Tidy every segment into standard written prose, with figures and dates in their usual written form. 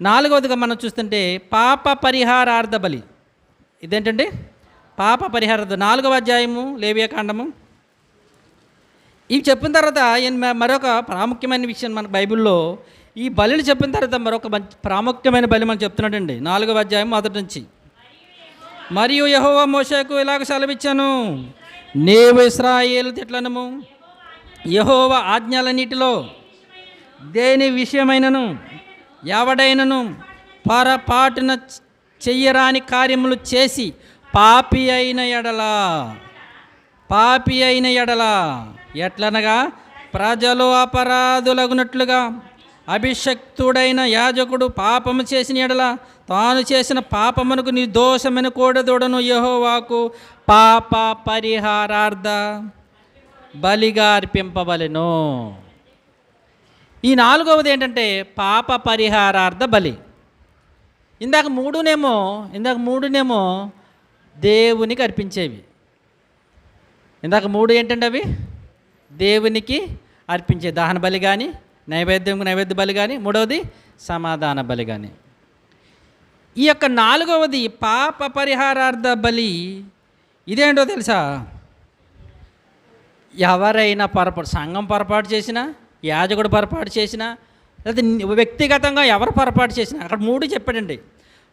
నాలుగవదిగా మనం చూస్తుంటే పాప పరిహారార్థ బలి. ఇదేంటండి? పాప పరిహారార్థ 4వ అధ్యాయము లేవియాకాండము. ఇవి చెప్పిన తర్వాత మరొక ప్రాముఖ్యమైన విషయం మన బైబిల్లో ఈ బలిని చెప్పిన తర్వాత మరొక మంచి ప్రాముఖ్యమైన బలి మనం చెప్తున్నాడండి. 4వ అధ్యాయం మొదటి నుంచి. మరియు యెహోవా మోషేకు ఇలాగ సెలవిచ్చాను, నీవు ఇశ్రాయేలు తిట్లనము యెహోవా ఆజ్ఞలన్నిటిలో దేని విషయమైనను ఎవడైనను పొరపాటున చెయ్యరాని కార్యములు చేసి పాపి అయిన ఎడల ఎట్లనగా ప్రజలు అపరాధులగునట్లుగా అభిషక్తుడైన యాజకుడు పాపము చేసిన ఎడల తాను చేసిన పాపమునకు నిర్దోషమైన కోడెదూడను యెహోవాకు పాప పరిహారార్థ బలిగా అర్పింపబలెను. ఈ 4వది ఏంటంటే పాప పరిహారార్థ బలి. ఇందాక మూడునేమో దేవునికి అర్పించేవి. ఇందాక 3 ఏంటంటే అవి దేవునికి అర్పించే దహన బలి కానీ, నైవేద్య బలి కానీ, 3వది సమాధాన బలి కానీ. ఈ యొక్క 4వది పాప పరిహారార్థ బలి ఇదేంటో తెలుసా? ఎవరైనా సంఘం పొరపాటు చేసినా, యాజకుడు పొరపాటు చేసినా, లేదా వ్యక్తిగతంగా ఎవరు పొరపాటు చేసినా, అక్కడ 3 చెప్పాడండి.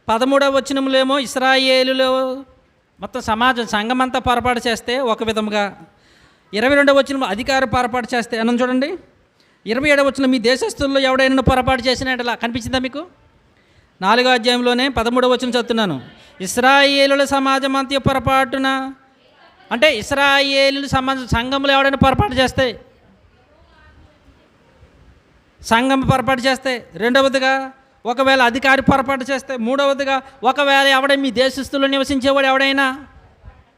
13వ వచనంలో ఇశ్రాయేలులో మొత్తం సమాజం సంఘం అంతా పొరపాటు చేస్తే ఒక విధముగా, 22వ వచనం అధికారి పొరపాటు చేస్తే అన్నం చూడండి. 27వ వచనం మీ దేశస్తుల్లో ఎవడైనా పొరపాటు చేసినట్లా కనిపించిందా మీకు? 4వ అధ్యాయంలోనే 13వ వచనం చదువుతున్నాను. ఇశ్రాయేలుల సమాజం అంతా పొరపాటున, అంటే ఇశ్రాయేలు సంఘంలో ఎవడైనా పొరపాటు చేస్తే, సంఘం పొరపాటు చేస్తే, 2వదిగా ఒకవేళ అధికారి పొరపాటు చేస్తే, 3వదిగా ఒకవేళ ఎవడైనా మీ దేశస్తుల్లో నివసించేవాడు ఎవడైనా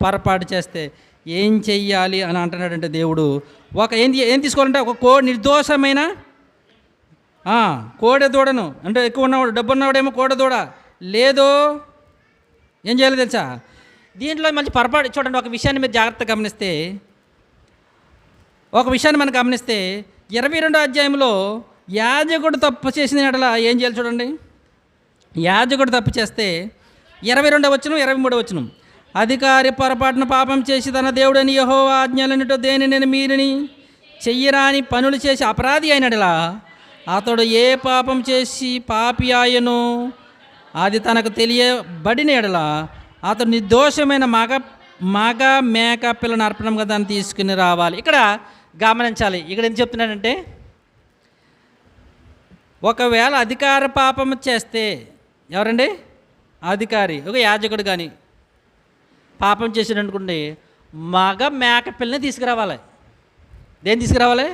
పొరపాటు చేస్తే ఏం చెయ్యాలి అని అంటున్నాడంటే దేవుడు. ఏం తీసుకోవాలంటే ఒక నిర్దోషమైన కోడెదూడను, అంటే ఎక్కువ ఉన్నవాడు డబ్బు ఉన్నవాడేమో కోడెదూడ, లేదో ఏం చేయాలి తెలుసా? దీంట్లో మంచి పొరపాటు చూడండి. ఒక విషయాన్ని మీరు జాగ్రత్తగా గమనిస్తే, మనం గమనిస్తే 22వ అధ్యాయంలో యాజకుడు తప్పు చేసిన ఎడల ఏం చేయాలి చూడండి. యాజకుడు తప్పు చేస్తే 22వ వచనం 23వ వచనం, అధికారి పొరపాటున పాపం చేసి తన దేవుడని యెహోవా ఆజ్ఞలన్నిటో దేనిని మీరిని చెయ్యరాని పనులు చేసి అపరాధి అయినడలా అతడు ఏ పాపం చేసి పాపి ఆయను అది తనకు తెలియబడిన ఎడల అతడు నిర్దోషమైన మగ మేక పిల్లను అర్పణంగా దాన్ని తీసుకుని రావాలి. ఇక్కడ గమనించాలి. ఇక్కడ ఏం చెప్తున్నాడంటే, ఒకవేళ అధికార పాపం చేస్తే, ఎవరండి? అధికారి, ఒక యాజకుడు కానీ పాపం చేసాడు అనుకోండి, మగ మేక పిల్లని తీసుకురావాలి. దేన్ని తీసుకురావాలి?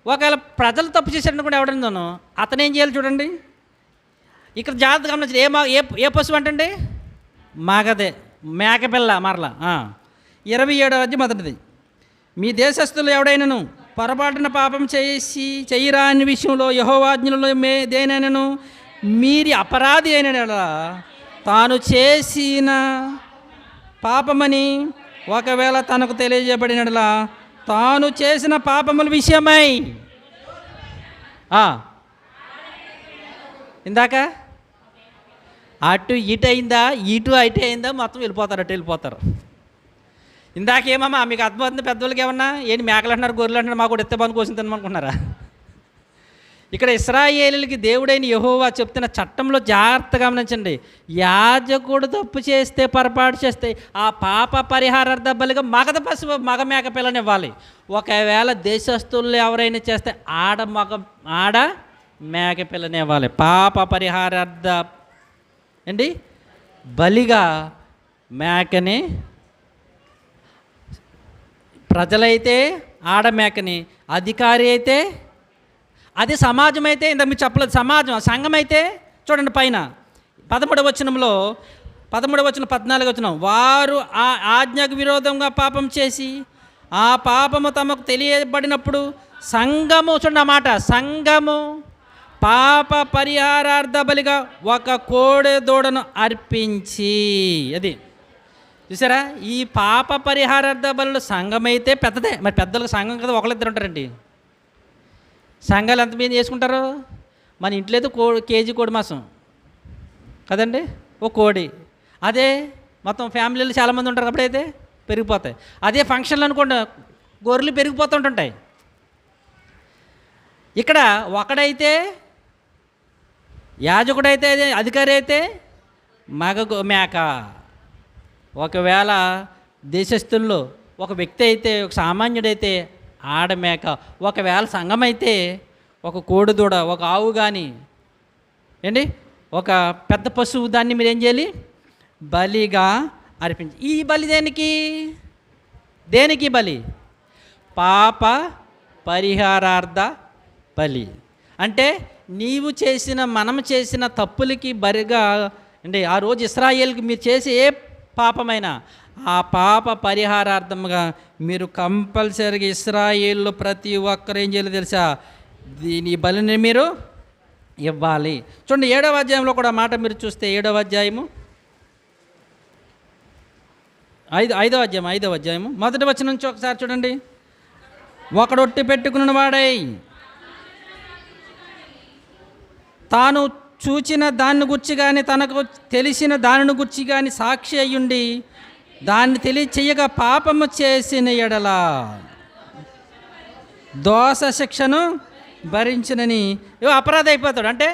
ఒకవేళ ప్రజలు తప్పు చేశాడు అనుకోండి, ఎవడన్నాను అతను ఏం చేయాలి చూడండి. ఇక్కడ జాగ్రత్త గమనించాలి. ఏ పశువు అంటే మగదే, మేకపిల్ల. మరలా 27వ అధ్యాయం మొదటిది, మీ దేశస్తులు ఎవడైనాను పొరపాటున పాపం చేసి చెయ్యరాని విషయంలో యెహోవాజ్ఞలలో దేనైనను మీరి అపరాధి అయిన తాను చేసిన పాపమని ఒకవేళ తనకు తెలియజేయబడినలా తాను చేసిన పాపముల విషయమై ఇందాక అటు ఇటు అయిందా, ఇటు అయిందా, మొత్తం వెళ్ళిపోతారు. ఇందాకేమమ్మా మీకు అర్థమవుతుంది? పెద్దవాళ్ళకి ఏమన్నా ఏంటి మేకలు అంటున్నారు, గొర్రెలు అంటున్నారు, మాకు కూడా ఎత్తే బంధు కోసం తినమనుకున్నారా? ఇక్కడ ఇశ్రాయేలులకి దేవుడైన యెహోవా చెప్తున్న చట్టంలో జాగ్రత్తగా గమనించండి. యాజకుడు తప్పు చేస్తే, పొరపాటు చేస్తే ఆ పాప పరిహారార్థ బలిగా మగ మేక పిల్లని ఇవ్వాలి. ఒకవేళ దేశస్తుల్లో ఎవరైనా చేస్తే ఆడ మేక పిల్లని ఇవ్వాలి. పాప పరిహారార్థ బలిగా మేకని, ప్రజలైతే ఆడ మేకని, అధికారి అయితే, అది సమాజం అయితే, ఇంత మీరు చెప్పలేదు, సమాజం సంఘం అయితే చూడండి పైన 13వ వచనంలో 14వ వచనం, వారు ఆ ఆజ్ఞకు విరోధంగా పాపం చేసి ఆ పాపము తమకు తెలియబడినప్పుడు సంఘము, చూడండి ఆ మాట, సంఘము పాప పరిహారార్థ బలిగా ఒక కోడెదూడను అర్పించి, అది చూసారా? ఈ పాప పరిహారార్థ బలులు సంఘం అయితే పెద్దదే. మరి పెద్దలకు సంఘం కదా ఒకళ్ళిద్దరు ఉంటారండి. సంఘాలు ఎంత మీద చేసుకుంటారు? మన ఇంట్లో అయితే కేజీ కోడి మాసం కదండి, ఓ కోడి. అదే మొత్తం ఫ్యామిలీలో చాలామంది ఉంటారు అప్పుడైతే పెరిగిపోతాయి. అదే ఫంక్షన్లు అనుకోండి, గొర్రెలు పెరిగిపోతుంటుంటాయి. ఇక్కడ ఒకడైతే యాజకుడైతే అధికారి అయితే మేక. ఒకవేళ దేశస్థుల్లో ఒక వ్యక్తి అయితే, ఒక సామాన్యుడైతే ఆడమేక. ఒకవేళ సంఘం అయితే ఒక కోడిదూడ, ఒక ఆవు కానీ ఏంటి ఒక పెద్ద పశువు, దాన్ని మీరు ఏం చేయాలి? బలిగా అర్పించి. ఈ బలి దేనికి బలి? పాప పరిహారార్థ బలి. అంటే మనం చేసిన తప్పులకి బరిగా అంటే ఆ రోజు ఇశ్రాయేలుకి మీరు చేసే ఏ పాపమైనా ఆ పాప పరిహారార్థంగా మీరు కంపల్సరీగా ఇశ్రాయేల్లో ప్రతి ఒక్కరు ఏం చేయాలి తెలుసా? దీని బలిని మీరు ఇవ్వాలి. చూడండి 7వ అధ్యాయంలో కూడా మాట మీరు చూస్తే 7వ అధ్యాయము 5వ అధ్యాయము మొదటి వచనం నుంచి ఒకసారి చూడండి. ఒకడొట్టి పెట్టుకున్న వాడై తాను చూచిన దాన్ని గుర్చి కానీ తనకు తెలిసిన దానిని గుర్చి కానీ సాక్షి అయ్యుండి దాన్ని తెలియచేయగా పాపము చేసిన ఎడల దోష శిక్షను భరించునని అపరాధి అయిపోతాడు. అంటే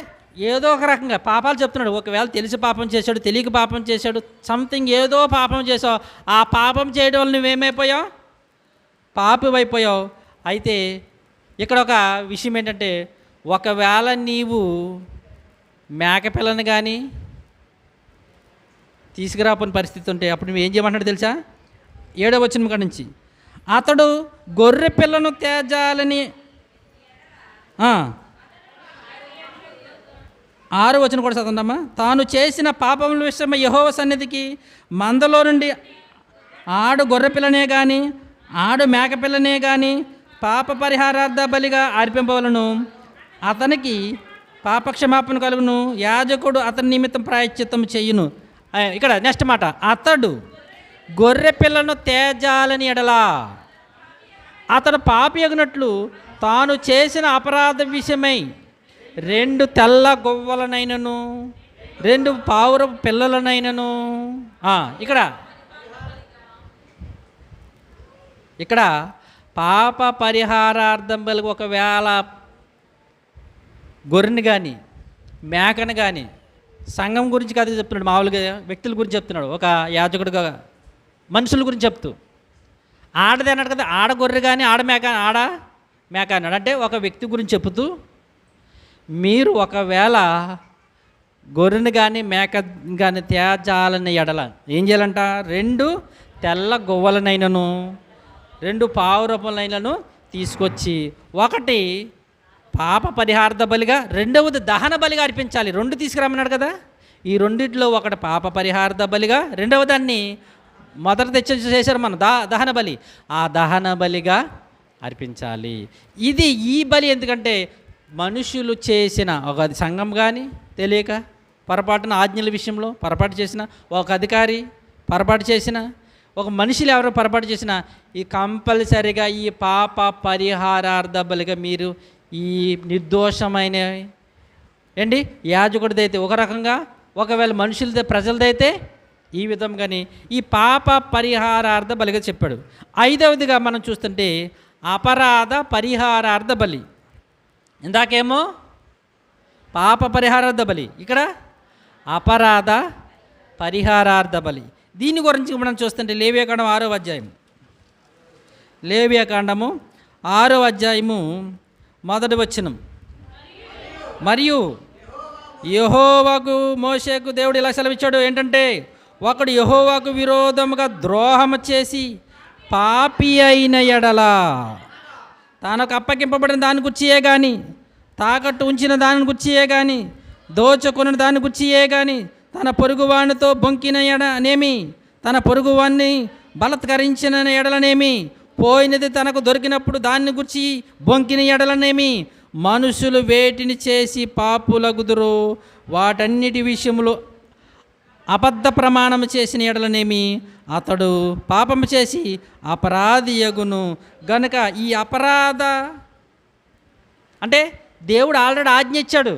ఏదో ఒక రకంగా పాపాలు చెప్తున్నాడు. ఒకవేళ తెలిసి పాపం చేశాడు, తెలియక పాపం చేశాడు, సంథింగ్ ఏదో పాపం చేసావు. ఆ పాపం చేయడం వల్ల నువ్వేమైపోయావు? పాపివైపోయావు. అయితే ఇక్కడ ఒక విషయం ఏంటంటే, ఒకవేళ నీవు మేకపిల్లని కానీ తీసుకురాపోని పరిస్థితి ఉంటే అప్పుడు నువ్వు ఏం చేయమంటాడు తెలుసా? 7వ వచనం కాడ నుంచి అతడు గొర్రె పిల్లను తేజాలని 6వ వచనం కూడా చదవండమ్మా. తాను చేసిన పాపముల విషయమై యెహోవా సన్నిధికి మందలో నుండి ఆడు గొర్రెపిల్లనే కానీ ఆడు మేకపిల్లనే కానీ పాప పరిహారార్థ బలిగా అర్పింపవలను. అతనికి పాపక్షమాపణ కలుగును. యాజకుడు అతని నిమిత్తం ప్రాయశ్చిత్తం చెయ్యును. ఇక్కడ నెక్స్ట్ మాట, అతడు గొర్రె పిల్లను తేజాలని ఎడలా అతడు పాపియగునట్లు తాను చేసిన అపరాధ విషయమై 2 తెల్ల గొవ్వలనైనను 2 పావురపు పిల్లలనైనను. ఇక్కడ పాప పరిహారార్థం బలి ఒకవేళ గొర్రెని కానీ మేకను కానీ, సంఘం గురించి కాదు చెప్తున్నాడు, మామూలుగా వ్యక్తుల గురించి చెప్తున్నాడు. ఒక యాజకుడుగా మనుషుల గురించి చెప్తూ ఆడది అన్నాడు కదా, ఆడ గొర్రె కానీ ఆడ మేక అన్నాడు. అంటే ఒక వ్యక్తి గురించి చెప్తూ మీరు ఒకవేళ గొర్రెని కానీ మేక కానీ తేజాలని ఎడల ఏం చేయాలంట? 2 తెల్ల గొవ్వలనైనను 2 పావురపులైనను తీసుకొచ్చి, ఒకటి పాప పరిహార్థ బలిగా, రెండవది దహన బలిగా అర్పించాలి. 2 తీసుకురమ్మన్నాడు కదా. ఈ రెండిట్లో ఒకటి పాప పరిహార్థ బలిగా, రెండవ దాన్ని మొదట చేశారు మనం దహన బలి, ఆ దహన బలిగా అర్పించాలి. ఈ బలి ఎందుకంటే మనుషులు చేసిన ఒక సంఘం కానీ తెలియక పొరపాటున ఆజ్ఞల విషయంలో పొరపాటు చేసిన, ఒక అధికారి పొరపాటు చేసిన, ఒక మనుషులు ఎవరో పొరపాటు చేసిన, ఈ కంపల్సరిగా ఈ పాప పరిహారార్థ బలిగా మీరు ఈ నిర్దోషమైన యాజకుడిదైతే ఒక రకంగా, ఒకవేళ మనుషులతో ప్రజలదైతే ఈ విధంగాని ఈ పాప పరిహారార్థ బలిగా చెప్పాడు. 5వదిగా మనం చూస్తుంటే అపరాధ పరిహారార్థ బలి. ఇందాకేమో పాప పరిహారార్థ బలి, ఇక్కడ అపరాధ పరిహారార్థ బలి. దీని గురించి మనం చూస్తుంటే లేవియాకాండం 6వ అధ్యాయం, లేవియాకాండము 6వ అధ్యాయము మొదటి వచనం. మరియు యెహోవాకు మోషేకు దేవుడు ఇలా సెలవిచ్చాడు ఏంటంటే, ఒకడు యెహోవాకు విరోధముగా ద్రోహము చేసి పాపి అయిన ఎడల తనకు అప్పగింపబడిన దాని గుర్చియే కానీ, తాకట్టు ఉంచిన దాని గుర్చియే కానీ, దోచుకున్న దాని గుర్చియే కానీ, తన పొరుగువానితో బొంకిన ఎడనేమి, తన పొరుగువాన్ని బలత్కరించిన ఎడలనేమి, పోయినది తనకు దొరికినప్పుడు దాన్ని గుర్చి బొంకిన ఎడలనేమి, మనుషులు వేటిని చేసి పాపులగుదురో వాటన్నిటి విషయంలో అబద్ధ ప్రమాణం చేసిన ఎడలనేమి, అతడు పాపము చేసి అపరాధి యగును. గనుక ఈ అపరాధ అంటే దేవుడు ఆల్రెడీ ఆజ్ఞ ఇచ్చాడు.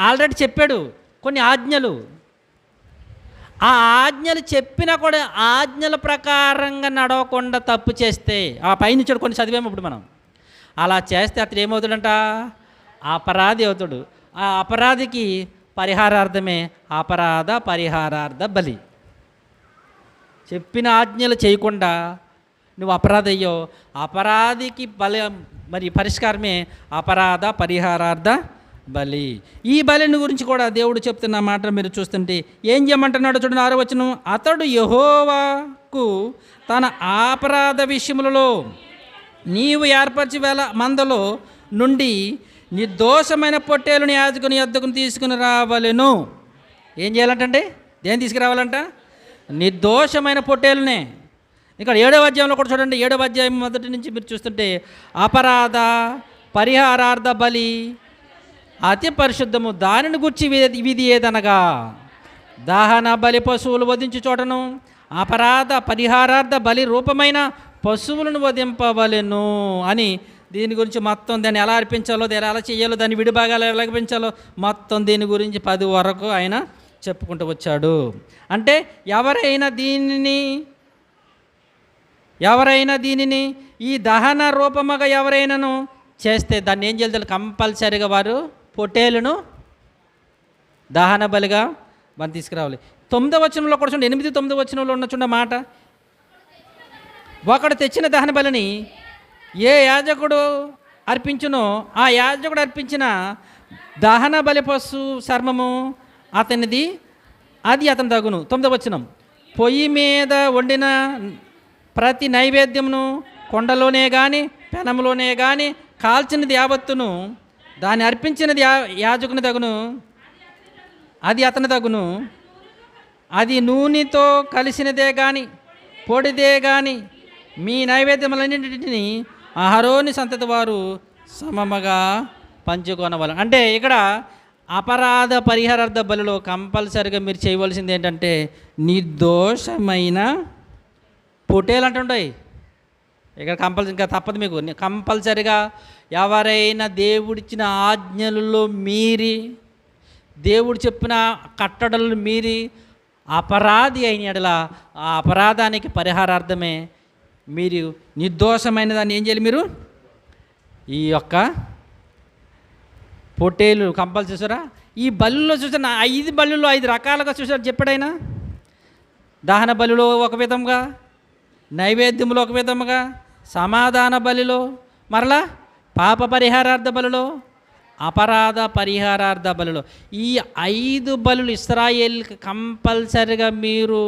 ఆల్రెడీ చెప్పాడు కొన్ని ఆజ్ఞలు. ఆ ఆజ్ఞలు చెప్పినా కూడా ఆజ్ఞల ప్రకారంగా నడవకుండా తప్పు చేస్తే, ఆ పైన చూడు కొన్ని చదివాము ఇప్పుడు మనం, అలా చేస్తే అతడు ఏమవుతాడంట? అపరాధి అవుతాడు. ఆ అపరాధికి పరిహారార్థమే అపరాధ పరిహారార్థ బలి. చెప్పిన ఆజ్ఞలు చేయకుండా నువ్వు అపరాధి అయ్యో, అపరాధికి బలి, మరి పరిష్కారమే అపరాధ పరిహారార్థ బలి. ఈ బలిని గురించి కూడా దేవుడు చెప్తున్న మాట మీరు చూస్తుంటే ఏం చేయమంటున్నాడు చూడండి, 6వ వచనం. అతడు యెహోవాకు తన అపరాధ విషయములలో నీవు ఏర్పరిచి వేల మందలో నుండి నిర్దోషమైన పొట్టేలుని యాజకుని యొద్దకు తీసుకుని రావలెను. ఏం చేయాలంటే దేని తీసుకురావాలంట? నిర్దోషమైన పొట్టేలునే. ఇక్కడ 7వ అధ్యాయంలో కూడా చూడండి, 7వ అధ్యాయం మొదటి నుంచి మీరు చూస్తుంటే అపరాధ పరిహారార్థ బలి అతి పరిశుద్ధము, దానిని గుర్చి విధి ఏదనగా దహన బలి పశువులు వధించు చోటను అపరాధ పరిహారార్థ బలి రూపమైన పశువులను వధింపవలెను అని దీని గురించి మొత్తం దాన్ని ఎలా అర్పించాలో, దాన్ని ఎలా చేయాలో, దాన్ని విడిభాగాలు ఎలా అర్పించాలో మొత్తం దీని గురించి 10 వరకు ఆయన చెప్పుకుంటూ వచ్చాడు. అంటే ఎవరైనా దీనిని ఈ దహన రూపముగా ఎవరైనాను చేస్తే దాన్ని ఏం చేయాలి? కంపల్సరీగా వారు పొట్టేలును దహన బలిగా మనం తీసుకురావాలి. 9వ వచనంలో కూడా చూడండి, 8, 9 వచనంలో ఉన్న చూడ మాట, ఒకడు తెచ్చిన దహన బలిని ఏ యాజకుడు అర్పించునో ఆ యాజకుడు అర్పించిన దహన బలి పశు చర్మము అతనిది, అది అతని తగును. 9వ వచనం. పొయ్యి మీద వండిన ప్రతి నైవేద్యమును కొండలోనే కానీ పెనంలోనే కానీ కాల్చినది యావత్తును దాన్ని అర్పించినది యాజకుని తగును, అది అతని తగును. అది నూనెతో కలిసినదే కానీ పొడిదే కానీ మీ నైవేద్యములన్నింటినీ అహరోని సంతతి వారు సమముగా పంచుకొనవాలి. అంటే ఇక్కడ అపరాధ పరిహారార్థ బలిలో కంపల్సరిగా మీరు చేయవలసింది ఏంటంటే నిర్దోషమైన పొట్టేలు అంటుంటాయి. ఇక్కడ కంపల్సరీ, ఇంకా తప్పదు మీకు, కంపల్సరిగా ఎవరైనా దేవుడిచ్చిన ఆజ్ఞలలో మీరి, దేవుడు చెప్పిన కట్టడలను మీరి అపరాధి అయిన యెడల ఆ అపరాధానికి పరిహారార్థమే మీరు నిర్దోషమైన దాన్ని ఏం చేయాలి? మీరు ఈ యొక్క పొట్టేలు కంపల్సరీ. చూసారా ఈ బలుల్లో? చూసారా 5 బలుల్లో 5 రకాలుగా చూసారు చెప్పాడైనా. దహన బలిలో ఒక విధంగా, నైవేద్యములో ఒక విధముగా, సమాధాన బలిలో, మరలా పాప పరిహారార్థ బలిలో, అపరాధ పరిహారార్థ బలిలో. ఈ 5 బలులు ఇశ్రాయేలుకి కంపల్సరిగా మీరు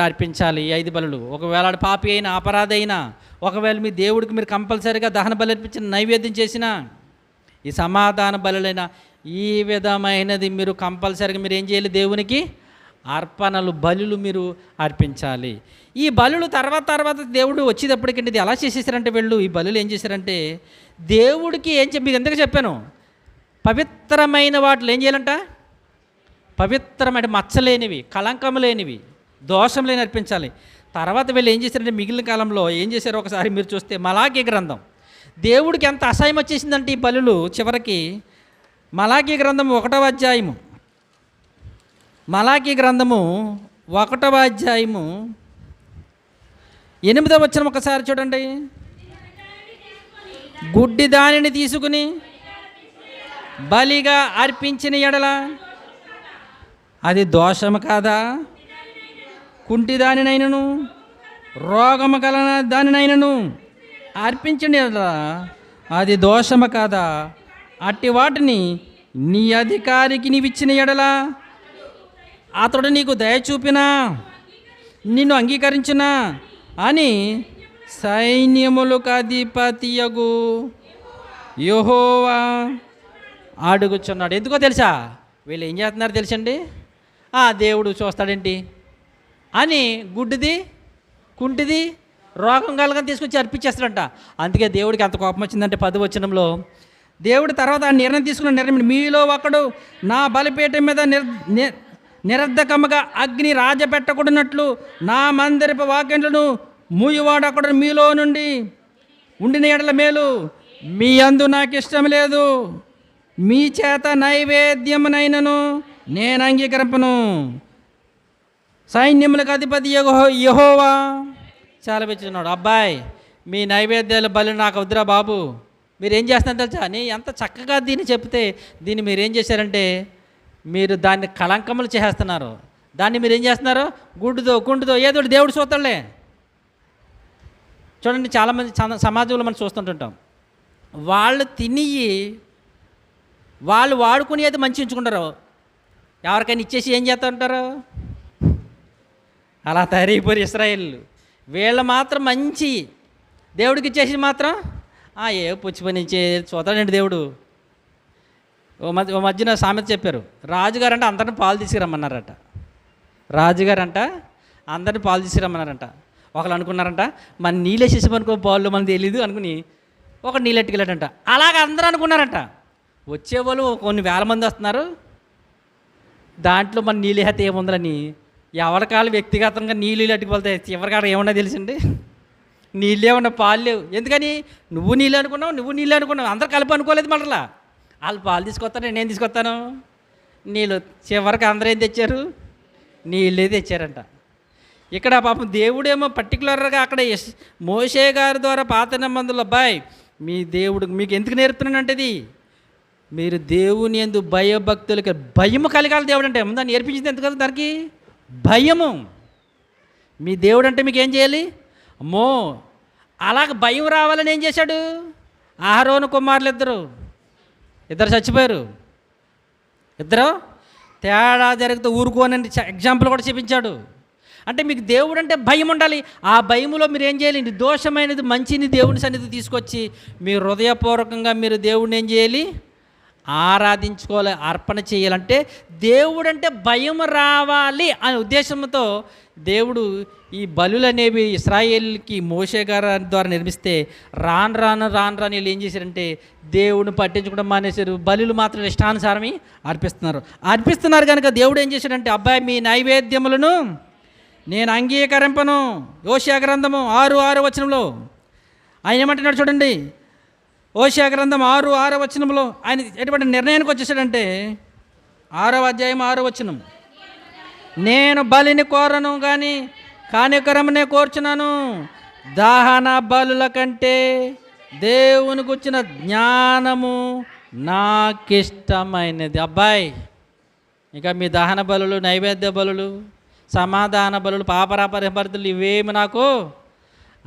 అర్పించాలి. ఈ 5 బలులు. ఒకవేళ పాపి అయినా అపరాధ అయినా, ఒకవేళ మీ దేవుడికి మీరు కంపల్సరిగా దహన బలి అర్పించిన నైవేద్యం చేసినా, ఈ సమాధాన బలులైనా, ఈ విధమైనది మీరు కంపల్సరిగా మీరు ఏం చేయాలి? దేవునికి అర్పణలు బలులు మీరు అర్పించాలి. ఈ బలులు తర్వాత దేవుడు వచ్చేటప్పటికంటే ఇది ఎలా చేసేసారంటే వీళ్ళు ఈ బలులు ఏం చేశారంటే దేవుడికి మీకు ఎందుకు చెప్పాను, పవిత్రమైన వాటిలో ఏం చేయాలంట? పవిత్రమైన మచ్చలేనివి, కళంకము లేనివి, దోషం లేని అర్పించాలి. తర్వాత వీళ్ళు ఏం చేశారంటే మిగిలిన కాలంలో ఏం చేశారో ఒకసారి మీరు చూస్తే మలాకీ గ్రంథం, దేవుడికి ఎంత అసహ్యం వచ్చేసిందంటే ఈ బలులు చివరికి మలాకీ గ్రంథం 1వ అధ్యాయము, మలాకీ గ్రంథము 1వ అధ్యాయము 8వ వచనం ఒకసారి చూడండి. గుడ్డి దానిని తీసుకుని బలిగా అర్పించిన యెడల అది దోషము కాదా? కుంటి దానినైనను రోగము గల దానినైనను అర్పించిన యెడల అది దోషము కాదా? అట్టి వాటిని నీ అధికారికి నీవిచ్చిన యెడల అతడు నీకు దయ చూపినా నిన్ను అంగీకరించునా అని సైన్యములకు అధిపతియగు యెహోవా అడుగుచున్నాడు. ఎందుకో తెలుసా? వీళ్ళు ఏం చేస్తున్నారు తెలుసండి? దేవుడు చూస్తాడేంటి అని గుడ్డిది, కుంటిది, రోగం కలగని తీసుకొచ్చి అర్పించేస్తాడంట. అందుకే దేవుడికి అంత కోపం వచ్చిందంటే 10వ వచనంలో దేవుడు తర్వాత ఆ నిర్ణయం తీసుకున్న నిర్ణయం, మీలో ఒకడు నా బలిపీఠం మీద నిరర్ధకముగా అగ్ని రాజపెట్టకూడనట్లు నా మందిరపు వాకిండ్లను మూయువాడు అక్కడ మీలో నుండి ఉండిన ఎడల మేలు, మీ అందు నాకు ఇష్టం లేదు. మీ చేత నైవేద్యమునైనను నేను అంగీకరింపను. సైన్యములకు అధిపతి యెహోవా చాలా పెంచుతున్నాడు. అబ్బాయి, మీ నైవేద్యాలు బలి నాకు వద్దురా బాబు. మీరు ఏం చేస్తున్నారు తెలుసా? ఎంత చక్కగా దీన్ని చెప్తే దీన్ని మీరు ఏం చేశారంటే మీరు దాన్ని కళంకములు చేసేస్తున్నారు. దాన్ని మీరు ఏం చేస్తున్నారు? గుండుతో ఏదో దేవుడు చూస్తాడులే. చూడండి, చాలామంది సమాజంలో మనం చూస్తుంటుంటాం. వాళ్ళు తిని వాళ్ళు వాడుకునేది మంచి ఉంచుకుంటారు, ఎవరికైనా ఇచ్చేసి ఏం చేస్తూ ఉంటారు? అలా తయారైపోయారు ఇశ్రాయేలు. వీళ్ళు మాత్రం మంచి దేవుడికి ఇచ్చేసి మాత్రం ఏ పుచ్చి పని చూస్తాడండి దేవుడు. ఓ మధ్యన సామెత చెప్పారు. రాజుగారంట అందరిని పాలు తీసుకురమ్మన్నారట. రాజుగారంట అందరిని పాలు తీసుకురమ్మన్నారంట. ఒకళ్ళు అనుకున్నారంట మన నీళ్ళేసేసి అనుకో పాలు మనకు తెలీదు అనుకుని ఒక నీళ్ళు ఎట్టుకెళ్ళాడంట. అలాగ అందరూ అనుకున్నారంట. వచ్చేవాళ్ళు కొన్ని వేల మంది వస్తున్నారు, దాంట్లో మన నీళ్ళు వేస్తే ఏముందని ఎవరికాలు వ్యక్తిగతంగా నీళ్ళు అట్టుకుపోతాయి. ఎవరికాడ ఏమన్నా తెలిసిండి? నీళ్ళు ఏమన్నా పాలు లేవు. ఎందుకని? నువ్వు నీళ్ళు అనుకున్నావు, అందరు కలిపి అనుకోలేదు. మళ్ళా వాళ్ళు పాలు తీసుకొస్తాను, నేను తీసుకొస్తాను నీళ్ళు. చివరికి అందరూ ఏం తెచ్చారు? నీళ్ళే తెచ్చారంట. ఇక్కడ పాపం దేవుడేమో పర్టికులర్గా అక్కడ మోషే గారి ద్వారా పాత నిబంధనలు, అబ్బాయి మీ దేవుడు మీకు ఎందుకు నేర్పుతున్నానంటది, మీరు దేవుని యందు భయభక్తులకి భయము కలగాలి. దేవుడు అంటే దాన్ని నేర్పించింది ఎందుకు కదా, దానికి భయము. మీ దేవుడు అంటే మీకు ఏం చేయాలి? అమ్మో, అలాగ భయం రావాలని ఏం చేశాడు? అహరోను కుమారులు ఇద్దరు చచ్చిపోయారు. ఇద్దరు తేడా జరిగితే ఊరుకోనని ఎగ్జాంపుల్ కూడా చూపించాడు. అంటే మీకు దేవుడు అంటే భయం ఉండాలి. ఆ భయములో మీరు ఏం చేయాలి? నిర్దోషమైనది మంచిని దేవుని సన్నిధి తీసుకొచ్చి మీరు హృదయపూర్వకంగా మీరు దేవుడిని ఏం చేయాలి? ఆరాధించుకోవాలి, అర్పణ చేయాలంటే దేవుడు అంటే భయం రావాలి అనే ఉద్దేశంతో దేవుడు ఈ బలులు అనేవి ఇశ్రాయేలుకి మోషే గారి ద్వారా నిర్మిస్తే రాను వీళ్ళు ఏం చేశారంటే దేవుడిని పట్టించుకోవడం మానేశారు. బలులు మాత్రం ఇష్టానుసారమే అర్పిస్తున్నారు కనుక దేవుడు ఏం చేశాడంటే, అబ్బాయి మీ నైవేద్యములను నేను అంగీకరింపను. యోషియా గ్రంథము 6:6 వచనంలో ఆయన ఏమంటున్నాడు చూడండి. యోషియా గ్రంథం 6:6 వచనంలో ఆయన ఎటువంటి నిర్ణయానికి వచ్చేసాడంటే, 6వ అధ్యాయం 6వ వచనం, నేను బలిని కోరను కానీ కానికరమునే కోర్చున్నాను, దహన బలుల కంటే దేవునికి వచ్చిన జ్ఞానము నాకిష్టమైనది. అబ్బాయి, ఇంకా మీ దహన బలులు, నైవేద్య బలులు, సమాధాన బలులు, పాపరాపరిహర్తలు ఇవేమి నాకు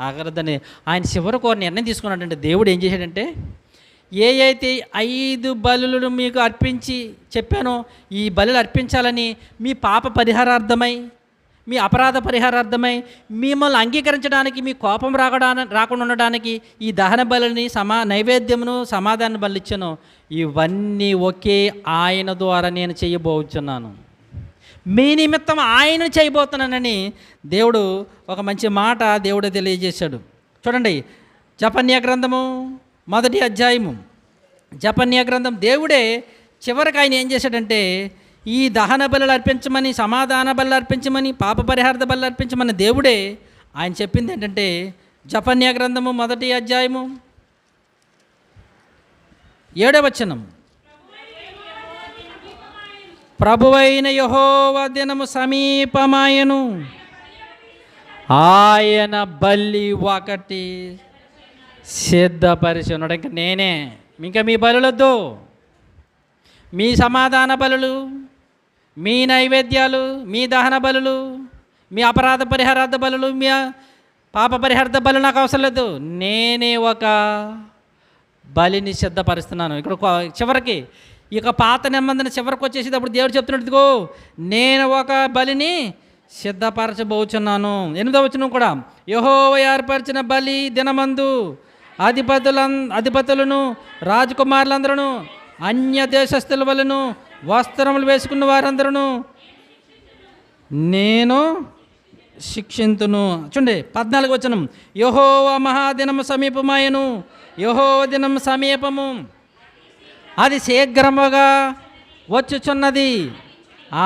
ఆగరదని ఆయన చివరికి ఒక నిర్ణయం తీసుకున్నాడంటే, దేవుడు ఏం చేశాడంటే, అయితే 5 బలులను మీకు అర్పించి చెప్పానో ఈ బలులు అర్పించాలని మీ పాప పరిహారార్థమై, మీ అపరాధ పరిహారార్థమై, మిమ్మల్ని అంగీకరించడానికి, మీ కోపం రాకుండా ఉండడానికి ఈ దహన బలిని నైవేద్యమును సమాధాన బలి ఇచ్చాను. ఇవన్నీ ఒకే ఆయన ద్వారా నేను చేయబోతున్నాను, మీ నిమిత్తం ఆయన చేయబోతున్నానని దేవుడు ఒక మంచి మాట దేవుడు తెలియజేశాడు. చూడండి, జపన్య గ్రంథము 1వ అధ్యాయము. జపన్య గ్రంథం దేవుడే చివరికి ఆయన ఏం చేశాడంటే, ఈ దహన బలులు అర్పించమని, సమాధాన బలులు అర్పించమని, పాప పరిహార బలులు అర్పించమని దేవుడే ఆయన చెప్పింది ఏంటంటే, జపన్య గ్రంథము 1వ అధ్యాయము 7వ వచనం, ప్రభువైన యెహోవా దినము సమీపమాయను, ఆయన బలి ఒకటి సిద్ధపరిచి ఉన్నాడు. ఇంకా నేనే, ఇంకా మీ బలులొద్దు, మీ సమాధాన బలులు, మీ నైవేద్యాలు, మీ దహన బలులు, మీ అపరాధ పరిహారార్థ బలులు, మీ పాప పరిహారార్థ బలు నాకు అవసరం లేదు. నేనే ఒక బలిని సిద్ధపరుస్తున్నాను. ఇక్కడ చివరికి ఇక పాత నిబంధన చివరికి వచ్చేసేటప్పుడు దేవుడు చెప్తున్నట్టుగో, నేను ఒక బలిని సిద్ధపరచబోచున్నాను. 8వ వచనం కూడా, యెహోవా ఏర్పరిచిన బలి దినమందు అధిపతులను రాజకుమారులందరూ అన్య దేశస్థుల వలన వస్త్రములు వేసుకున్న వారందరూ నేను శిక్షింతును. చూడండి 14వ వచనం, యెహోవా మహాదినము సమీపమాయను, యెహోవా దినం సమీపము, అది శీఘ్రముగా వచ్చుచున్నది,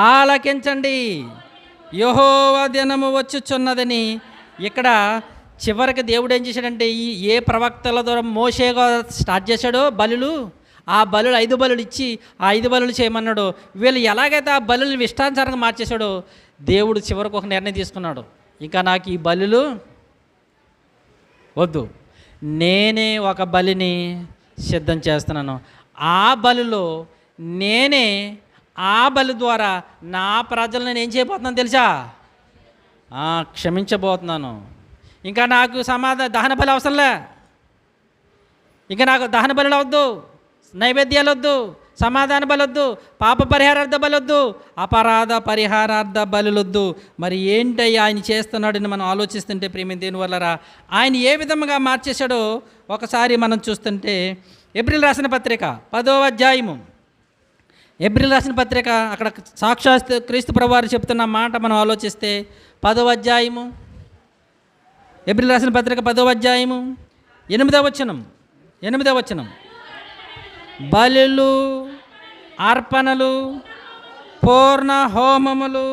ఆలకించండి, యెహోవా దినము వచ్చుచున్నదని. ఇక్కడ చివరికి దేవుడు ఏం చేశాడంటే, ఏ ప్రవక్తల ద్వారా మోషేగా స్టార్ట్ చేశాడో బలులు, ఆ బలులు 5 బలులు ఇచ్చి ఆ 5 బలులు చేయమన్నాడు. వీళ్ళు ఎలాగైతే ఆ బలులు ఇష్టానుసారంగా మార్చేశాడో దేవుడు చివరికి ఒక నిర్ణయం తీసుకున్నాడు. ఇంకా నాకు ఈ బలులు వద్దు, నేనే ఒక బలిని సిద్ధం చేస్తున్నాను. ఆ బలిలో నేనే ఆ బలి ద్వారా నా ప్రజలను నేను ఏం చేయబోతున్నాను తెలుసా? క్షమించబోతున్నాను. ఇంకా నాకు దహన బలి అవసరంలే. ఇంకా నాకు దహన బలులు వద్దు, నైవేద్యాలు వద్దు, సమాధాన బలొద్దు, పాప పరిహారార్థ బలొద్దు, అపరాధ పరిహారార్థ బలులొద్దు. మరి ఏంటయ్యా ఆయన చేస్తున్నాడని మనం ఆలోచిస్తుంటే ప్రేమ దేని వల్లరా ఆయన ఏ విధంగా మార్చేశాడో ఒకసారి మనం చూస్తుంటే ఏప్రిల్ రాసిన పత్రిక 10వ అధ్యాయము. ఏప్రిల్ రాసిన పత్రిక అక్కడ సాక్షాత్ క్రీస్తు ప్రభువారు చెప్తున్న మాట మనం ఆలోచిస్తే 10వ అధ్యాయము, ఏప్రిల్ రాసిన పత్రిక 10వ అధ్యాయము 8వ వచనం. బలులు, అర్పణలు, పూర్ణ హోమములు,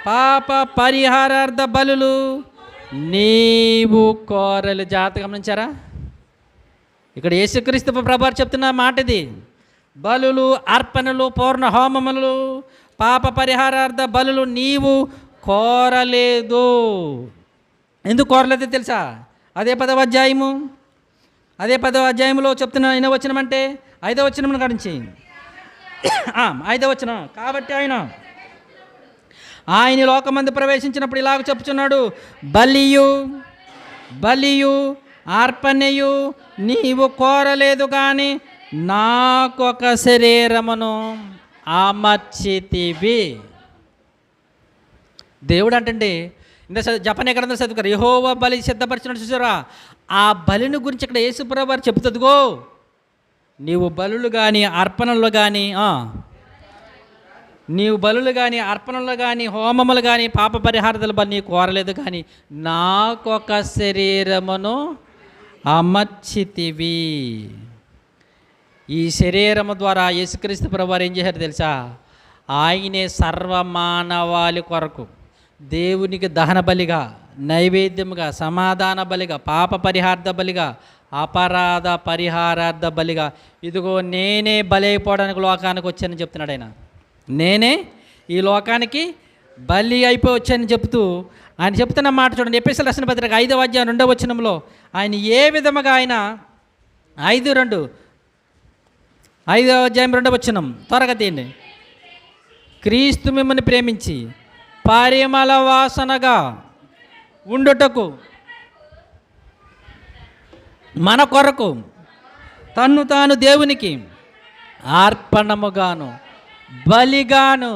పాప పరిహారార్థ బలులు నీవు కోరలు. జాగ్రత్త గమనించారా? ఇక్కడ యేసుక్రీస్తు ప్రభువారు చెప్తున్న మాట ఇది. బలులు, అర్పణలు, పూర్ణ హోమములు, పాప పరిహారార్థ బలులు నీవు కోరలేదు. ఎందుకు కోరలేదో తెలుసా? అదే 10వ అధ్యాయంలో చెప్తున్న 8వ వచనం అంటే 5వ వచనం కాడించి 5వ వచనం. కాబట్టి ఆయన లోకమందు ప్రవేశించినప్పుడు ఇలాగ చెప్పుచున్నాడు, బలియు అర్పణయు నీవు కోరలేదు కానీ నాకొక శరీరమును అమర్చితివి. దేవుడు అంటే ఇంత జపనే గ్రంథం చదువుతారు, యెహోవా బలి సిద్ధపరిచినట్టు చూసారా? ఆ బలిని గురించి ఇక్కడ యేసుప్రభువు వారు చెప్తుందిగో, నీవు బలులు కానీ అర్పణలు కానీ హోమములు కానీ పాప పరిహారార్థ బలి నీ కోరలేదు కానీ నాకొక శరీరమును అమర్చితివి. ఈ శరీరము ద్వారా యేసుక్రీస్తు ప్రభువారు ఏం చేశారు తెలుసా? ఆయనే సర్వమానవాళి కొరకు దేవునికి దహన బలిగా, నైవేద్యముగా, సమాధాన బలిగా, పాప పరిహారార్థ బలిగా, అపరాధ పరిహారార్థ బలిగా, ఇదిగో నేనే బలి అయిపోవడానికి లోకానికి వచ్చానని చెప్తున్నాడు ఆయన. నేనే ఈ లోకానికి బలి అయిపోయి వచ్చానని చెప్తూ ఆయన చెప్తున్న మాట చూడండి. ఎఫెసీయులకు రాసిన పత్రిక 5వ అధ్యాయం 2వ వచనంలో ఆయన ఏ విధముగా ఆయన 5:2 5వ అధ్యాయం 2వ వచనం త్వరగా తీయండి. క్రీస్తు మిమ్మల్ని ప్రేమించి పరిమళ వాసనగా ఉండుటకు మన కొరకు తన్ను తాను దేవునికి అర్పణముగాను బలిగాను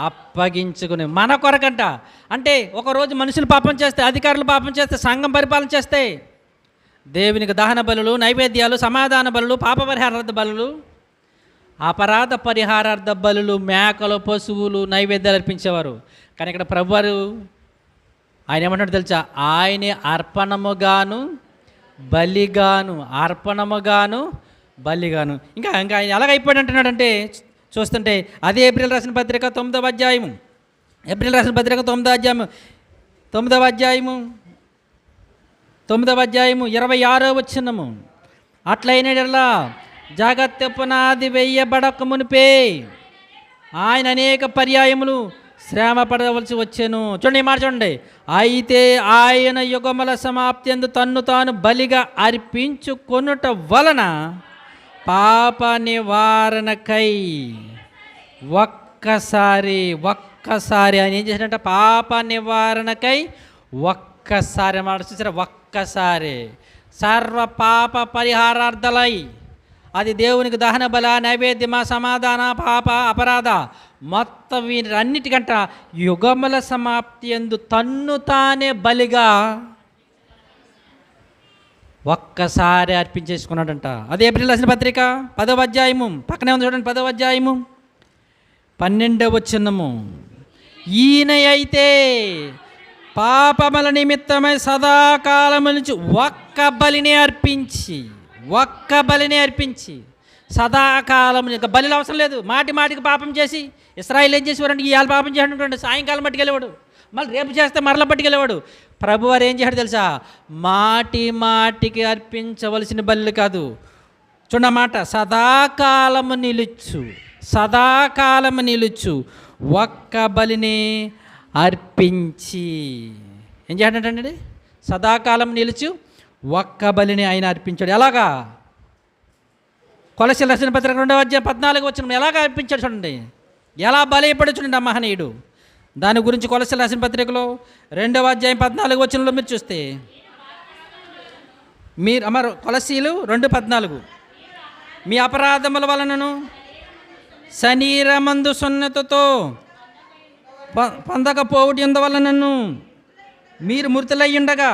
అప్పగించుకుని, మన కొరకంట. అంటే ఒకరోజు మనుషులు పాపం చేస్తే, అధికారులు పాపం చేస్తే, సంఘం పరిపాలన చేస్తే దేవునికి దహన బలులు, నైవేద్యాలు, సమాధాన బలులు, పాప పరిహారార్థ బలులు, అపరాధ పరిహారార్థ బలులు, మేకలు, పశువులు నైవేద్యాలు అర్పించేవారు. కానీ ఇక్కడ ప్రభువారు ఆయన ఏమంటాడు తెలుసా? ఆయనే అర్పణముగాను బలిగాను, ఇంకా ఆయన ఎలాగైపోయాడు అంటున్నాడంటే చూస్తుంటే అదే ఏప్రిల్ రాసిన పత్రిక 9వ అధ్యాయము 26వ వచనము. అట్లయినలా జగత్తు పునాది వేయబడక మునిపే ఆయన అనేక పర్యాయములు శ్రమ పడవలసి వచ్చాను. చూడండి ఈ మాట చూడండి. అయితే ఆయన యుగముల సమాప్తి యందు తన్ను తాను బలిగా అర్పించుకొనుట వలన పాప నివారణకై ఒక్కసారి ఆయన ఏం చేశాడంటే పాప నివారణకై ఒక్కసారి మాట చూసారా? ఒక్కసారి సర్వ పాప పరిహారార్థలై, అది దేవునికి దహన బల, నైవేద్యమా, సమాధాన, పాప, అపరాధ మొత్తం వీరన్నిటికంట యుగముల సమాప్తి యందు తన్ను తానే బలిగా ఒక్కసారి అర్పించేసుకున్నాడంట. అదే ఏప్రిల్ రాసిన పత్రిక 10వ అధ్యాయము పక్కనే ఉంది చూడండి. 10వ అధ్యాయము 12వ వచనము. ఈయన అయితే పాపముల నిమిత్తమై సదాకాలము నుంచి ఒక్క బలిని అర్పించి సదాకాలం, ఇంకా బలిలో అవసరం లేదు. మాటికి పాపం చేసి ఇశ్రాయేలు ఏం చేసేవారంటే ఇవాళ పాపం చేయాలంటే సాయంకాలం పట్టుకెళ్ళేవాడు, మళ్ళీ రేపు చేస్తే మరల పట్టుకెళ్ళేవాడు. ప్రభువారు ఏం చేశాడు తెలుసా? మాటికి అర్పించవలసిన బలి కాదు, చూడండి మాట, సదాకాలము నిలుచు, సదాకాలము నిలుచు ఒక్క బలిని అర్పించి. ఏం చేయాలంటండి? సదాకాలం నిలుచు ఒక్క బలిని ఆయన అర్పించాడు. ఎలాగా? కొలస్సీయుల రాసిన పత్రిక 2:14 వచ్చిన ఎలాగా అర్పించాడు చూడండి. ఎలా బలైపడి చూడండి ఆ మహనీయుడు. దాని గురించి కొలస్సీయుల రాసిన పత్రికలో 2:14 వచనంలో మీరు చూస్తే, మీరు అమరు కొలస్సీయులు 2:14, మీ అపరాధముల వలనను శరీరమందు సున్నతతో పొందకపోవటి వలనను మీరు మృతులయ్యుండగా.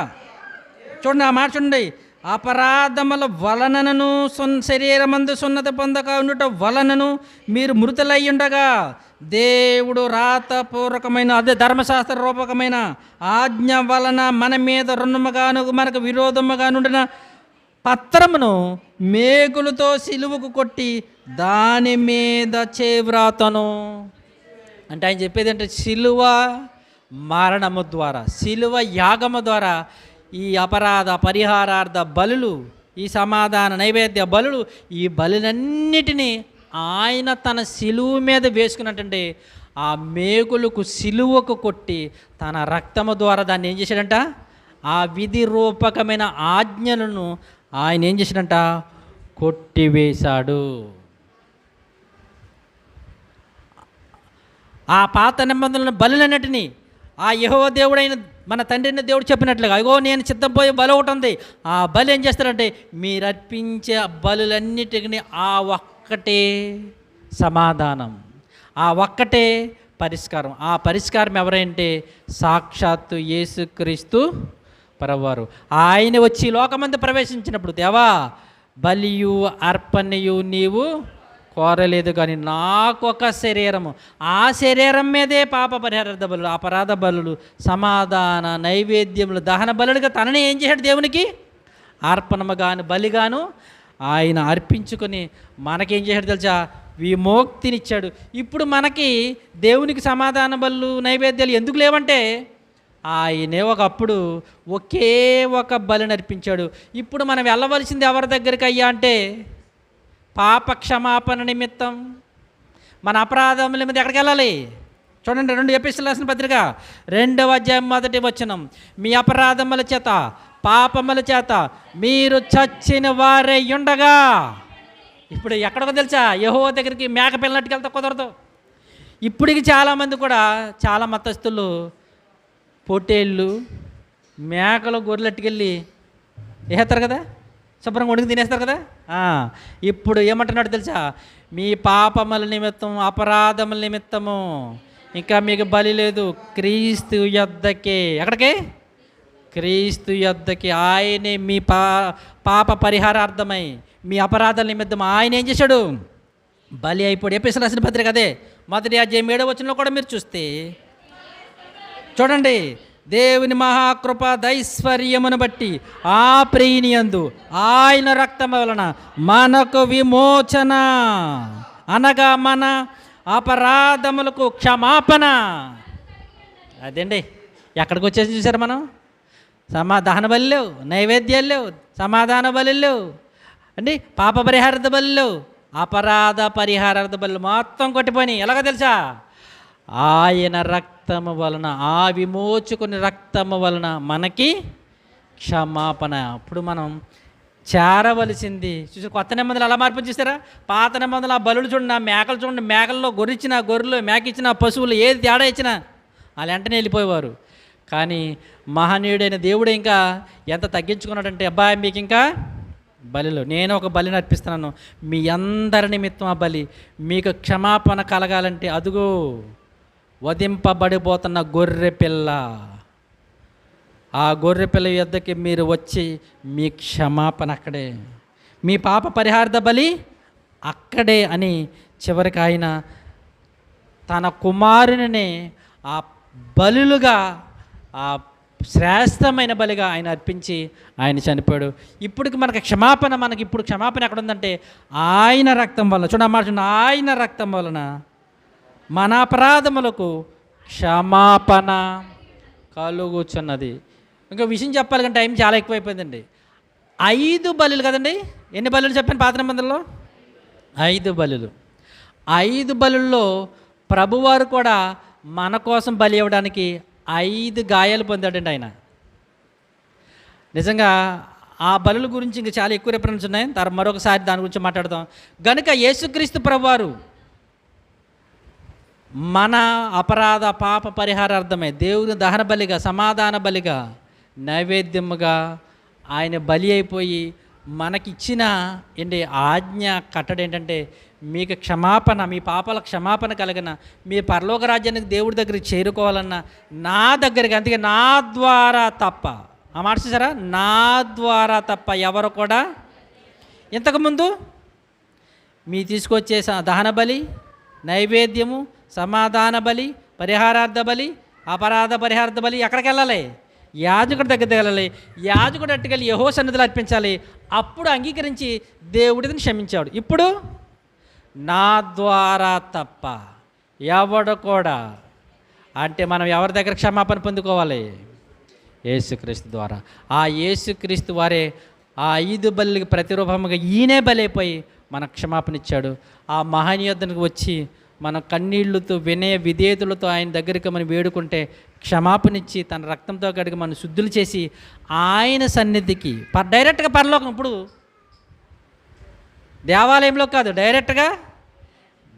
చూడండి ఆ మాట చూడండి, అపరాధముల వలనను శరీరమందు సున్నత పొందక ఉండుట వలనను మీరు మృతులయ్యుండగా దేవుడు రాతపూర్వకమైన, అదే ధర్మశాస్త్ర రూపకమైన ఆజ్ఞ వలన మన మీద రుణముగాను మనకు విరోధముగా నుండిన పత్రమును మేకులతో సిలువకు కొట్టి దాని మీద చేవ్రాతను. అంటే ఆయన చెప్పేది అంటే సిలువ మరణము ద్వారా, సిలువ యాగము ద్వారా ఈ అపరాధ పరిహారార్థ బలులు, ఈ సమాధాన నైవేద్య బలులు, ఈ బలులన్నిటినీ ఆయన తన సిలువ మీద వేసుకున్నట్టండి. ఆ మేకులకు సిలువకు కొట్టి తన రక్తము ద్వారా దాన్ని ఏం చేశాడంట? ఆ విధి రూపకమైన ఆజ్ఞలను ఆయన ఏం చేశాడంట? కొట్టివేశాడు. ఆ పాత నిబంధనల బలులన్నిటినీ ఆ యెహోవా దేవుడైన మన తండ్రిని దేవుడు చెప్పినట్లుగా, అగో నేను సిద్ధపోయే బలి ఒకటి ఉంది, ఆ బలి ఏం చేస్తారంటే మీరు అర్పించే బలులన్నిటిని ఆ ఒక్కటే సమాధానం, ఆ ఒక్కటే పరిష్కారం. ఆ పరిష్కారం ఎవరంటే సాక్షాత్తు యేసుక్రీస్తు ప్రభువారు. ఆయన వచ్చి లోకమందు ప్రవేశించినప్పుడు, దేవా బలియు అర్పణయు నీవు కోరలేదు కానీ నాకొక శరీరము, ఆ శరీరం మీదే పాప పరిహారార్థ బలులు, అపరాధ బలులు, సమాధాన నైవేద్యములు, దహన బలులుగా తనని ఏం చేశాడు? దేవునికి అర్పణముగాను బలిగాను ఆయన అర్పించుకొని మనకేం చేశాడు తెలుసా? విమోక్తినిచ్చాడు. ఇప్పుడు మనకి దేవునికి సమాధాన బలు నైవేద్యాలు ఎందుకు లేవంటే ఆయనే ఒకప్పుడు ఒకే ఒక బలిని అర్పించాడు. ఇప్పుడు మనం వెళ్ళవలసింది ఎవరి దగ్గరికి అయ్యా అంటే పాప క్షమాపణ నిమిత్తం, మన అపరాధముల మీద ఎక్కడికి వెళ్ళాలి? చూడండి 2 ఎపిసోడ్లు రాసిన పత్రిక 2:1 మీ అపరాధముల చేత పాపముల చేత మీరు చచ్చిన వారే ఉండగా. ఇప్పుడు ఎక్కడికో తెలుసా? యెహోవా దగ్గరికి మేక పిల్లనట్టుకు వెళ్తా కుదరదు. ఇప్పటికి చాలామంది కూడా, చాలా మతస్థులు పొట్టేళ్ళు మేకలు గొర్రెలట్టుకెళ్ళి వేస్తారు కదా, శుభ్రంగా వండుకు తినేస్తారు కదా. ఇప్పుడు ఏమంటున్నాడు తెలుసా? మీ పాపముల నిమిత్తం అపరాధముల నిమిత్తము ఇంకా మీకు బలి లేదు, క్రీస్తు యొద్దకే. ఎక్కడికి? క్రీస్తు యొద్దకి. ఆయనే మీ పాప పరిహారార్థమై మీ అపరాధాల నిమిత్తం ఆయన ఏం చేశాడు? బలి అయిపోయాడు. ఎపిసోడ్ రాసిన పత్రిక అదే 1:7 కూడా మీరు చూస్తే చూడండి, దేవుని మహాకృప దైశ్వర్యమును బట్టి ఆ ప్రియనియందు ఆయన రక్తము వలన మనకు విమోచన, అనగా మన అపరాధములకు క్షమాపణ. అదండి. ఎక్కడికి వచ్చేసి చూసారు మనం? సమాధాన బలి లేవు, నైవేద్యాలు లేవు, సమాధాన బలి లేవు అండి, పాప పరిహారార్థ బలి లేవు, అపరాధ పరిహారార్థ బలి మొత్తం కొట్టిపోయి. ఎలాగో తెలుసా? ఆయన రక్తము వలన, ఆ విమోచుకుని రక్తము వలన మనకి క్షమాపణ. అప్పుడు మనం చేరవలసింది. చూసి కొత్త నిబంధనలు అలా మార్పు చూస్తారా? పాత నిబంధనలు ఆ బలులు చూడండి, ఆ మేకలు చూడండి, మేకల్లో గొర్రెచ్చిన, గొర్రెలు మేక ఇచ్చిన, పశువులు ఏది తేడా ఇచ్చినా వాళ్ళు వెంటనే వెళ్ళిపోయేవారు. కానీ మహనీయుడైన దేవుడు ఇంకా ఎంత తగ్గించుకున్నాడంటే, అబ్బాయి మీకు ఇంకా బలిలో నేను ఒక బలిని అర్పిస్తున్నాను, మీ అందరి నిమిత్తం ఆ బలి, మీకు క్షమాపణ కలగాలంటే అదుగో వధింపబడిపోతున్న గొర్రె పిల్ల, ఆ గొర్రె పిల్ల యొద్దకి మీరు వచ్చి మీ క్షమాపణ అక్కడే, మీ పాప పరిహారార్థ బలి అక్కడే అని చివరికి ఆయన తన కుమారుని ఆ బలులుగా, ఆ శ్రేష్టమైన బలిగా ఆయన అర్పించి ఆయన చనిపోయాడు. ఇప్పటికి మనకు క్షమాపణ, మనకి ఇప్పుడు క్షమాపణ ఎక్కడ ఉందంటే ఆయన రక్తం వలన. చూడమాట, ఆయన రక్తం వలన మన అపరాధములకు క్షమాపణ కలుగుచున్నది. ఇంకా విషయం చెప్పాలి కానీ టైం చాలా ఎక్కువైపోయిందండి. 5 బలులు కదండి. ఎన్ని బలులు చెప్పాను పాత నిబంధనలో? 5 బలులు. 5 బలుల్లో ప్రభువారు కూడా మన కోసం బలి ఇవ్వడానికి 5 గాయాలు పొందాడండి ఆయన. నిజంగా ఆ బలుల గురించి ఇంకా చాలా ఎక్కువ రిఫరెన్స్ ఉన్నాయి, మరొకసారి దాని గురించి మాట్లాడదాం. గనుక యేసుక్రీస్తు ప్రభువారు మన అపరాధ పాప పరిహారార్థమే దేవుని దహన బలిగా, సమాధాన బలిగా, నైవేద్యముగా ఆయన బలి అయిపోయి మనకిచ్చిన ఏంటి ఆజ్ఞ కట్టడి ఏంటంటే, మీకు క్షమాపణ, మీ పాపాల క్షమాపణ కలిగిన మీ పరలోక రాజ్యానికి దేవుడి దగ్గరికి చేరుకోవాలన్నా నా దగ్గరికి, అందుకే నా ద్వారా తప్ప, ఆ మాట చూసారా, నా ద్వారా తప్ప ఎవరు కూడా ఇంతకుముందు మీ తీసుకొచ్చే దహన బలి, నైవేద్యము, సమాధాన బలి, పరిహారార్థ బలి, అపరాధ పరిహారార్థ బలి ఎక్కడికి వెళ్ళాలి? యాజకుడి దగ్గరికి వెళ్ళాలి. యాజకుడు అట్టుకెళ్ళి యెహోవా సన్నిధిలో అర్పించాలి. అప్పుడు అంగీకరించి దేవుడిని క్షమించాడు. ఇప్పుడు నా ద్వారా తప్ప ఎవడు కూడా, అంటే మనం ఎవరి దగ్గర క్షమాపణ పొందుకోవాలి? యేసుక్రీస్తు ద్వారా. ఆ యేసుక్రీస్తు వారే ఆ 5 బలులకి ప్రతిరూపముగా ఈయనే బలైపోయి మనకు క్షమాపణ ఇచ్చాడు. ఆ మహనీయుద్ధనికి వచ్చి మన కన్నీళ్లతో, వినయ విధేయతలతో ఆయన దగ్గరికి మనం వేడుకుంటే క్షమాపణిచ్చి తన రక్తంతో కడిగి మనం శుద్ధులు చేసి ఆయన సన్నిధికి డైరెక్ట్గా పరలోకం, ఇప్పుడు దేవాలయంలో కాదు, డైరెక్ట్గా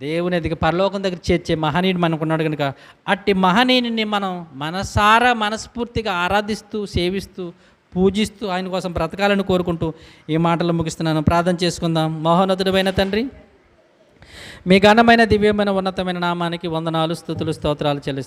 దేవుని దగ్గర పరలోకం దగ్గర చేర్చే మహనీయుడు మనకున్నాడు. కనుక అట్టి మహనీయుని మనం మనసారా మనస్ఫూర్తిగా ఆరాధిస్తూ, సేవిస్తూ, పూజిస్తూ ఆయన కోసం బ్రతకాలని కోరుకుంటూ ఈ మాటలు ముగిస్తున్నాను. ప్రార్థన చేసుకుందాం. మహోన్నతుడైన తండ్రి, మీ ఘనమైన దివ్యమైన ఉన్నతమైన నామానికి వందనాలు, స్తుతులు, స్తోత్రాలు చెల్లిస్తున్నాను.